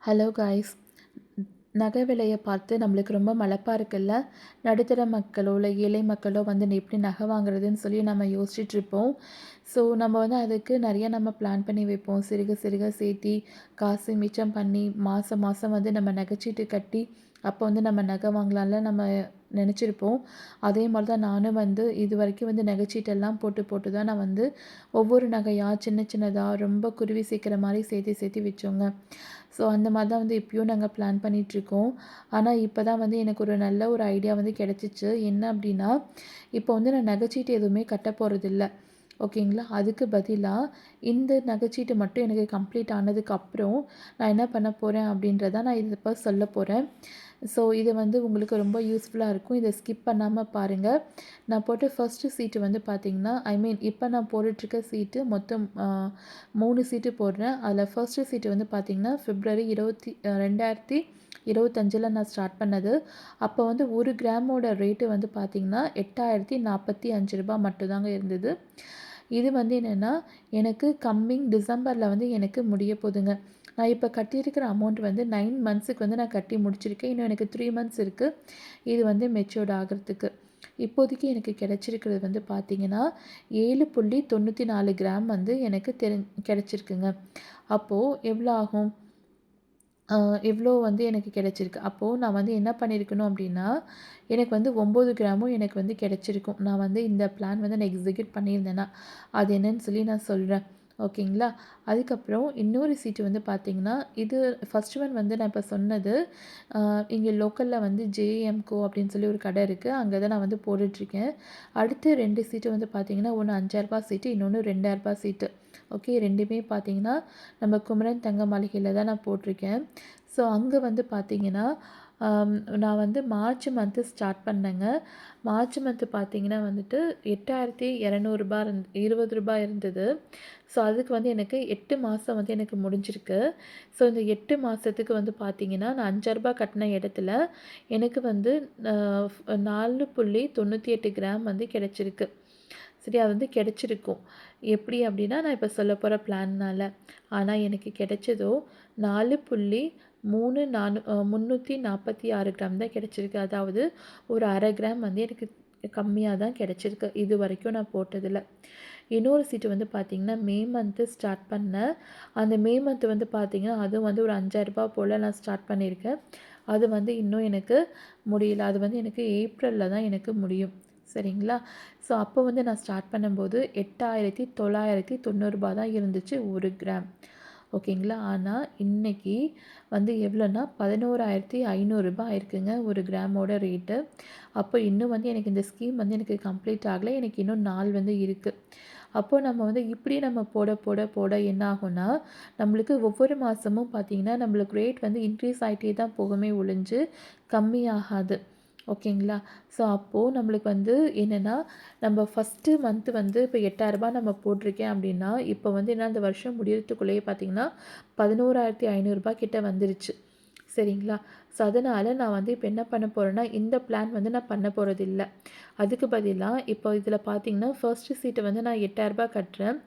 Hello guys. நகை விலையை பார்த்து நம்மளுக்கு ரொம்ப மலைப்பா இருக்குல்ல. நடுத்தர மக்களோ இல்லை ஏழை மக்களோ வந்து எப்படி நகை வாங்குறதுன்னு சொல்லி நம்ம யோசிச்சுட்ருப்போம். ஸோ நம்ம வந்து அதுக்கு நிறைய நம்ம பிளான் பண்ணி வைப்போம். சிறுக சிறுக சேர்த்தி காசு மிச்சம் பண்ணி மாதம் மாதம் வந்து நம்ம நகைச்சீட்டு கட்டி அப்போ வந்து நம்ம நகை வாங்கலாம்ல நம்ம நினச்சிருப்போம். அதே மாதிரி தான் நானும் வந்து இது வரைக்கும் வந்து நகைச்சீட்டெல்லாம் போட்டு போட்டு தான் நான் வந்து ஒவ்வொரு நகையாக சின்ன சின்னதாக ரொம்ப குருவி சேர்க்குற மாதிரி சேர்த்து சேர்த்து வச்சோங்க. ஸோ அந்த மாதிரி தான் வந்து இப்பயும் நாங்கள் பிளான் பண்ணிகிட்ருக்கோம். ஆனால் இப்போ தான் வந்து எனக்கு ஒரு நல்ல ஒரு ஐடியா வந்து கிடச்சிச்சு. என்ன அப்படின்னா, இப்போ வந்து நான் நகைச்சீட்டு எதுவுமே கட்ட போகிறதில்ல. ஓகேங்களா. அதுக்கு பதிலாக இந்த நகைச்சீட்டு மட்டும் எனக்கு கம்ப்ளீட் ஆனதுக்கப்புறம் நான் என்ன பண்ண போகிறேன் அப்படின்றத நான் இது இப்போ சொல்ல போகிறேன். ஸோ இது வந்து உங்களுக்கு ரொம்ப யூஸ்ஃபுல்லாக இருக்கும். இதை ஸ்கிப் பண்ணாமல் பாருங்கள். நான் போட்ட ஃபஸ்ட்டு சீட்டு வந்து பார்த்திங்கன்னா, இப்போ நான் போட்டுட்ருக்க சீட்டு மொத்தம் 3 சீட்டு போடுறேன். அதில் ஃபர்ஸ்ட்டு சீட்டு வந்து பார்த்திங்கன்னா February 2025 நான் ஸ்டார்ட் பண்ணது. அப்போ வந்து 1 கிராமோட ரேட்டு வந்து பார்த்திங்கன்னா ரூ. 8045 மட்டும்தாங்க இருந்தது. இது வந்து என்னென்னா, எனக்கு கம்மிங் டிசம்பரில் வந்து எனக்கு முடிய போகுதுங்க. நான் இப்போ கட்டியிருக்கிற அமௌண்ட் வந்து 9 மந்த்ஸுக்கு வந்து நான் கட்டி முடிச்சிருக்கேன். இன்னும் எனக்கு 3 மந்த்ஸ் இருக்குது இது வந்து மெச்சூர்ட் ஆகிறதுக்கு. இப்போதைக்கு எனக்கு கிடச்சிருக்கிறது வந்து பார்த்திங்கன்னா 7.94 கிராம் வந்து எனக்கு கிடச்சிருக்குங்க. அப்போது எவ்வளோ ஆகும்? எவ்வளோ வந்து எனக்கு கிடச்சிருக்கு. அப்போது நான் வந்து என்ன பண்ணியிருக்கணும் அப்படின்னா, எனக்கு வந்து 9 கிராமும் எனக்கு வந்து கிடச்சிருக்கும். நான் வந்து இந்த பிளான் வந்து நான் எக்ஸிக்யூட் பண்ணியிருந்தேன்னா, அது என்னன்னு சொல்லி நான் சொல்கிறேன். ஓகேங்களா. அதுக்கப்புறம் இன்னொரு சீட்டு வந்து பார்த்திங்கன்னா, இது ஃபஸ்ட்டு ஒன் வந்து நான் இப்போ சொன்னது இங்கே லோக்கலில் வந்து ஜேஎம்கோ அப்படின்னு சொல்லி ஒரு கடை இருக்குது. அங்கே தான் நான் வந்து போட்டுட்ருக்கேன். அடுத்து 2 சீட்டு வந்து பார்த்திங்கன்னா, ஒன்று ரூ. 5,000 சீட்டு, இன்னொன்று ரூ. 2,000 சீட்டு. ஓகே. 2மே பார்த்திங்கன்னா நம்ம குமரன் தங்க மாளிகையில் தான் நான் போட்டிருக்கேன். ஸோ அங்கே வந்து பார்த்திங்கன்னா, நான் வந்து மார்ச் மந்த்து ஸ்டார்ட் பண்ணேங்க. மார்ச் மந்த்து பார்த்திங்கன்னா வந்துட்டு ரூ. 8,200 ரூ. 20 இருந்தது. ஸோ அதுக்கு வந்து எனக்கு 8 மாதம் வந்து எனக்கு முடிஞ்சிருக்கு. ஸோ இந்த 8 மாதத்துக்கு வந்து பார்த்திங்கன்னா, நான் ரூ. 5,000 கட்டின இடத்துல எனக்கு வந்து 4.98 கிராம் வந்து கிடச்சிருக்கு. சரி, அது வந்து கிடச்சிருக்கும். எப்படி அப்படின்னா, நான் இப்போ சொல்ல போகிற பிளான்னால். ஆனால் எனக்கு கிடைச்சதோ 346 கிராம் தான் கிடச்சிருக்கு. அதாவது ஒரு 1/2 கிராம் வந்து எனக்கு கம்மியாக தான் கிடச்சிருக்கு இது வரைக்கும் நான் போட்டதில். இன்னொரு சீட்டு வந்து பார்த்திங்கன்னா, மே மந்த்து ஸ்டார்ட் பண்ணேன். அந்த மே மந்த்து வந்து பார்த்திங்கன்னா, அதுவும் வந்து ஒரு ரூ. 5,000 போல் நான் ஸ்டார்ட் பண்ணியிருக்கேன். அது வந்து இன்னும் எனக்கு முடியல. அது வந்து எனக்கு ஏப்ரலில் தான் எனக்கு முடியும். சரிங்களா. ஸோ அப்போ வந்து நான் ஸ்டார்ட் பண்ணும்போது ரூ. 8,990 தான் இருந்துச்சு 1 கிராம். ஓகேங்களா. ஆனால் இன்றைக்கி வந்து எவ்வளோன்னா ரூ. 11,500 ஆயிருக்குங்க 1 கிராமோட ரேட்டு. அப்போ இன்னும் வந்து எனக்கு இந்த ஸ்கீம் வந்து எனக்கு கம்ப்ளீட் ஆகலை. எனக்கு இன்னும் நாள் வந்து இருக்குது. அப்போது நம்ம வந்து இப்படி நம்ம போட போட போட என்ன ஆகும்னா, நம்மளுக்கு ஒவ்வொரு மாதமும் பார்த்திங்கன்னா நம்மளுக்கு ரேட் வந்து இன்க்ரீஸ் ஆகிட்டே தான் போகுமே ஒழிஞ்சு கம்மியாகாது. ஓகேங்களா. ஸோ அப்போது நம்மளுக்கு வந்து என்னென்னா, நம்ம ஃபஸ்ட்டு மந்த்து வந்து இப்போ ரூ. 8,000 நம்ம போட்டிருக்கேன் அப்படின்னா, இப்போ வந்து என்ன அந்த வருஷம் முடியறதுக்குள்ளேயே பார்த்திங்கன்னா ரூ. 11,500 கிட்ட வந்துருச்சு. சரிங்களா. ஸோ அதனால் நான் வந்து இப்போ என்ன பண்ண போகிறேன்னா, இந்த பிளான் வந்து நான் பண்ண போகிறதில்ல. அதுக்கு பதிலாக இப்போ இதில் பார்த்திங்கன்னா, ஃபர்ஸ்ட்டு சீட்டு வந்து நான் ரூ. 8,000 கட்டுறேன்.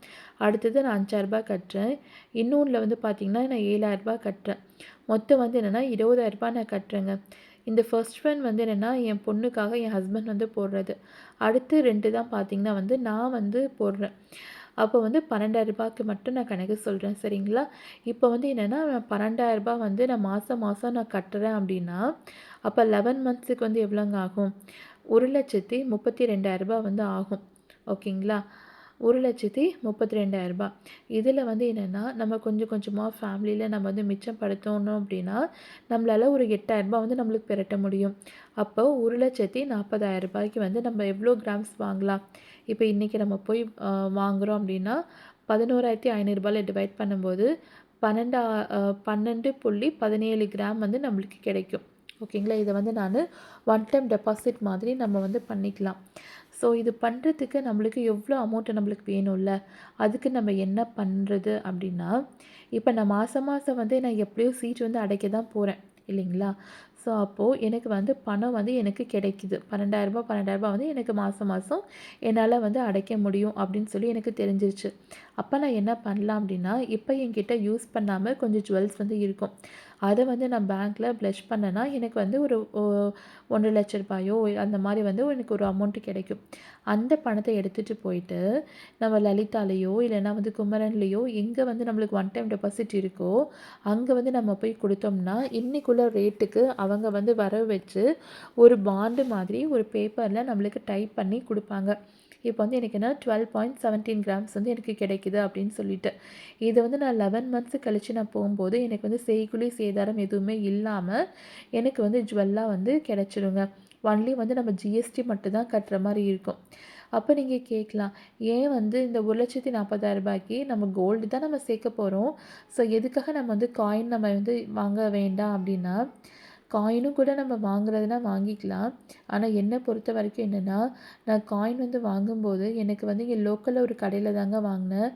அடுத்தது நான் ரூ. 5,000 கட்டுறேன். இன்னொன்றில் வந்து பார்த்திங்கன்னா, நான் ரூ. 7,000 கட்டுறேன். மொத்தம் வந்து என்னென்னா ரூ. 20,000 நான் கட்டுறேங்க. இந்த ஃபர்ஸ்ட் ஒன் வந்து என்னென்னா, என் பொண்ணுக்காக என் ஹஸ்பண்ட் வந்து போடுறது. அடுத்து 2 தான் பார்த்திங்கன்னா வந்து நான் வந்து போடுறேன். அப்போ வந்து ரூ. 12,000 மட்டும் நான் கணக்கு சொல்கிறேன். சரிங்களா. இப்போ வந்து என்னென்னா, ரூ. 12,000 வந்து நான் மாதம் மாதம் நான் கட்டுறேன் அப்படின்னா, அப்போ 11 மந்த்ஸுக்கு வந்து எவ்வளோங்க ஆகும்? ரூ. 1,32,000 வந்து ஆகும். ஓகேங்களா. ரூ. 1,32,000. இதில் வந்து என்னென்னா, நம்ம கொஞ்சம் கொஞ்சமாக ஃபேமிலியில் நம்ம வந்து மிச்சப்படுத்தணும் அப்படின்னா, நம்மளால் ஒரு ரூ. 8,000 வந்து நம்மளுக்கு பெரட்ட முடியும். அப்போ ரூ. 1,40,000 வந்து நம்ம எவ்வளோ கிராம்ஸ் வாங்கலாம்? இப்போ இன்றைக்கி நம்ம போய் வாங்குகிறோம் அப்படின்னா, ரூ. 11,500 டிவைட் பண்ணும்போது 12.17 கிராம் வந்து நம்மளுக்கு கிடைக்கும். ஓகேங்களா. இதை வந்து நான் ஒன் டைம் டெபாசிட் மாதிரி நம்ம வந்து பண்ணிக்கலாம். ஸோ இது பண்ணுறதுக்கு நம்மளுக்கு எவ்வளோ அமௌண்ட்டு நம்மளுக்கு வேணும்ல. அதுக்கு நம்ம என்ன பண்ணுறது அப்படின்னா, இப்போ நான் மாதம் மாதம் வந்து நான் எப்படியும் சீட் வந்து அடைக்க தான் போகிறேன் இல்லைங்களா. ஸோ அப்போது எனக்கு வந்து பணம் வந்து எனக்கு கிடைக்குது. ரூ. 12,000 வந்து எனக்கு மாதம் மாதம் என்னால் வந்து அடைக்க முடியும் அப்படின்னு சொல்லி எனக்கு தெரிஞ்சிருச்சு. அப்போ நான் என்ன பண்ணலாம் அப்படின்னா, இப்போ என்கிட்ட யூஸ் பண்ணாமல் கொஞ்சம் ஜுவல்ஸ் வந்து இருக்கும். அதை வந்து நான் பேங்க்கில் ப்ளஷ் பண்ணேன்னா எனக்கு வந்து ஒரு 1,00,000 ரூபாயோ அந்த மாதிரி வந்து எனக்கு ஒரு அமௌண்ட்டு கிடைக்கும். அந்த பணத்தை எடுத்துகிட்டு போயிட்டு நம்ம லலிதாலேயோ இல்லைன்னா வந்து குமரன்லேயோ எங்கே வந்து நம்மளுக்கு ஒன் டைம் டெபாசிட் இருக்கோ அங்கே வந்து நம்ம போய் கொடுத்தோம்னா இன்றைக்குள்ள ரேட்டுக்கு அவங்க வந்து வர வச்சு ஒரு பாண்டு மாதிரி ஒரு பேப்பரில் நம்மளுக்கு டைப் பண்ணி கொடுப்பாங்க. இப்போ வந்து எனக்கு என்ன 12.17 கிராம்ஸ் வந்து எனக்கு கிடைக்குது அப்படின்னு சொல்லிட்டு இது வந்து நான் 11 மந்த்ஸ் கழித்து நான் போகும்போது எனக்கு வந்து செய்கூலி சேதாரம் எதுவுமே இல்லாமல் எனக்கு வந்து ஜுவல்லாக வந்து கிடச்சிருங்க. ஒன்லி வந்து நம்ம ஜிஎஸ்டி மட்டும் தான் கட்டுற மாதிரி இருக்கும். அப்போ நீங்கள் கேட்கலாம், ஏன் வந்து இந்த 1,40,000 நம்ம கோல்டு தான் நம்ம சேர்க்க போகிறோம், ஸோ எதுக்காக நம்ம வந்து காயின் நம்ம வந்து வாங்க வேண்டாம் அப்படின்னா, காயினும் கூட நம்ம வாங்குறதுனா வாங்கிக்கலாம். ஆனால் என்னை பொறுத்த வரைக்கும் என்னென்னா, நான் காயின் வந்து வாங்கும்போது எனக்கு வந்து இங்கே லோக்கலில் ஒரு கடையில் தாங்க வாங்கினேன்.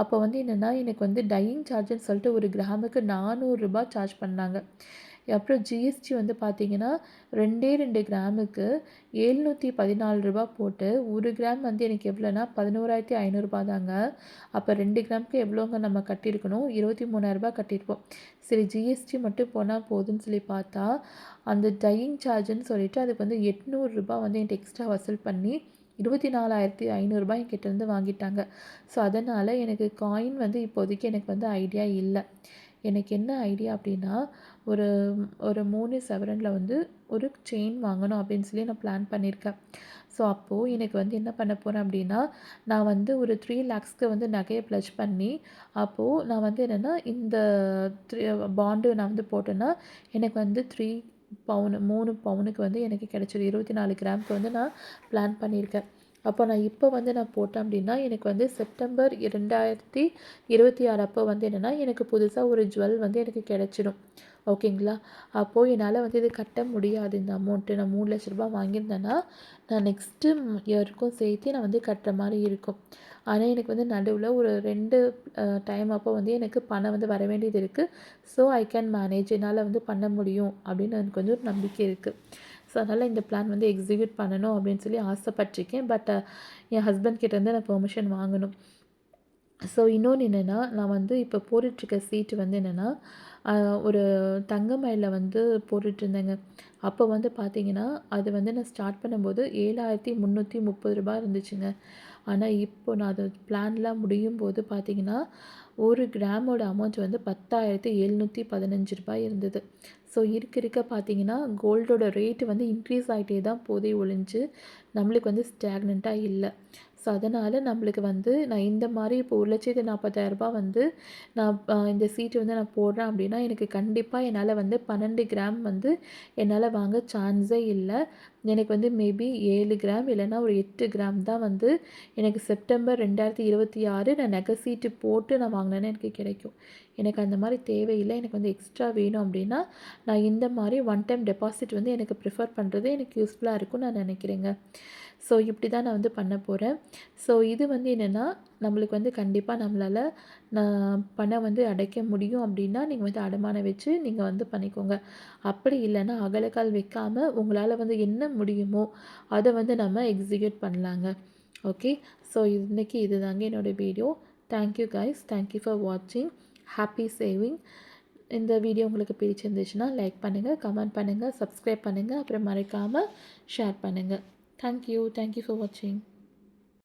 அப்போ வந்து என்னென்னா எனக்கு வந்து டையிங் சார்ஜுன்னு சொல்லிட்டு ஒரு கிராமுக்கு 400 சார்ஜ் பண்ணாங்க. அப்புறம் ஜிஎஸ்டி வந்து பார்த்திங்கன்னா 2 கிராமுக்கு 714 போட்டு 1 கிராம் வந்து எனக்கு எவ்வளோனா 11,500 தாங்க. அப்போ 2 கிராமுக்கு எவ்வளோங்க நம்ம கட்டியிருக்கணும், 23,000 கட்டியிருப்போம். சரி ஜிஎஸ்டி மட்டும் போனால் போதும்னு சொல்லி பார்த்தா அந்த டையிங் சார்ஜுன்னு சொல்லிட்டு அதுக்கு வந்து 800 வந்து என்கிட்ட எக்ஸ்ட்ரா வசூல் பண்ணி 24,500 என்கிட்டேருந்து வாங்கிட்டாங்க. ஸோ அதனால் எனக்கு காயின் வந்து இப்போதைக்கு எனக்கு வந்து ஐடியா இல்லை. எனக்கு என்ன ஐடியா அப்படின்னா, ஒரு ஒரு 3 சவரனில் வந்து ஒரு செயின் வாங்கணும் அப்படின்னு சொல்லி நான் பிளான் பண்ணியிருக்கேன். ஸோ அப்போது எனக்கு வந்து என்ன பண்ண போகிறேன் அப்படின்னா, நான் வந்து ஒரு 3 லேக்ஸ்க்கு வந்து நகையை ப்ளஷ் பண்ணி, அப்போது நான் வந்து என்னென்னா இந்த பாண்டு நான் வந்து போட்டேன்னா எனக்கு வந்து 3 பவுனுக்கு வந்து எனக்கு கிடைச்சிடும். 24 கிராமுக்கு வந்து நான் பிளான் பண்ணியிருக்கேன். அப்போ நான் இப்போ வந்து நான் போட்டேன் அப்படின்னா எனக்கு வந்து செப்டம்பர் 2026 அப்போ வந்து என்னென்னா எனக்கு புதுசாக ஒரு ஜுவல் வந்து எனக்கு கிடைச்சிடும். ஓகேங்களா? அப்போது என்னால் வந்து இது கட்ட முடியாது இந்த அமௌண்ட்டு. நான் 3,00,000 வாங்கியிருந்தேன்னா நான் நெக்ஸ்ட்டு இயருக்கும் சேர்த்து நான் வந்து கட்டுற மாதிரி இருக்கும். ஆனால் எனக்கு வந்து நடுவில் ஒரு 2 டைம் அப்போ வந்து எனக்கு பணம் வந்து வர வேண்டியது இருக்குது. ஸோ ஐ கேன் மேனேஜ், என்னால் வந்து பண்ண முடியும் அப்படின்னு எனக்கு வந்து ஒரு நம்பிக்கை இருக்குது. ஸோ அதனால் இந்த பிளான் வந்து எக்ஸிக்யூட் பண்ணணும் அப்படின்னு சொல்லி ஆசைப்பட்டிருக்கேன். பட் என் ஹஸ்பண்ட் கிட்டேருந்து நான் பெர்மிஷன் வாங்கணும். ஸோ இன்னொன்று என்னென்னா, நான் வந்து இப்போ போட்டுட்ருக்க சீட்டு வந்து என்னென்னா, ஒரு தங்கமயிலில் வந்து போட்டுட்ருந்தேங்க. அப்போ வந்து பார்த்தீங்கன்னா, அது வந்து நான் ஸ்டார்ட் பண்ணும்போது ரூ. 7,330 இருந்துச்சுங்க. ஆனால் இப்போ நான் அது பிளான்லாம் முடியும்போது பார்த்தீங்கன்னா, 1 கிராமோட அமௌண்ட் வந்து ரூ. 10,715 இருந்தது. ஸோ இருக்க இருக்க பார்த்தீங்கன்னா, கோல்டோட ரேட்டு வந்து இன்க்ரீஸ் ஆகிட்டே தான் போதே ஒழிஞ்சு, நம்மளுக்கு வந்து ஸ்டாக்னண்ட்டாக இல்லை. ஸோ அதனால் நம்மளுக்கு வந்து நான் இந்த மாதிரி இப்போ 1,40,000 வந்து நான் இந்த சீட்டு வந்து நான் போடுறேன் அப்படின்னா, எனக்கு கண்டிப்பாக என்னால் வந்து 12 கிராம் வந்து என்னால் வாங்க சான்ஸே இல்லை. எனக்கு வந்து மேபி 7 கிராம் இல்லைன்னா ஒரு 8 கிராம் தான் வந்து எனக்கு செப்டம்பர் 2026 நான் நகை சீட்டு போட்டு நான் வாங்கினேன்னா எனக்கு கிடைக்கும். எனக்கு அந்த மாதிரி தேவையில்லை. எனக்கு வந்து எக்ஸ்ட்ரா வேணும் அப்படின்னா, நான் இந்த மாதிரி ஒன் டைம் டெபாசிட் வந்து எனக்கு ப்ரிஃபர் பண்ணுறது எனக்கு யூஸ்ஃபுல்லாக இருக்கும்னு நான் நினைக்கிறேங்க. ஸோ இப்படி தான் நான் வந்து பண்ண போகிறேன். ஸோ இது வந்து என்னென்னா, நம்மளுக்கு வந்து கண்டிப்பாக நம்மளால் நான் பணம் வந்து அடைக்க முடியும் அப்படின்னா, நீங்கள் வந்து அடமானம் வச்சு நீங்கள் வந்து பண்ணிக்கோங்க. அப்படி இல்லைன்னா அகலக்கால் வைக்காமல் உங்களால் வந்து என்ன முடியுமோ அதை வந்து நம்ம எக்ஸிக்யூட் பண்ணலாங்க. ஓகே. ஸோ இன்றைக்கி இதுதாங்க என்னோடய video. Thank you guys. Thank you for வாட்சிங். Happy saving. இந்த வீடியோ உங்களுக்கு பிடிச்சிருந்துச்சுன்னா லைக் பண்ணுங்கள், கமெண்ட் பண்ணுங்கள், சப்ஸ்கிரைப் பண்ணுங்கள், அப்புறம் மறக்காமல் ஷேர் பண்ணுங்கள். Thank you for watching.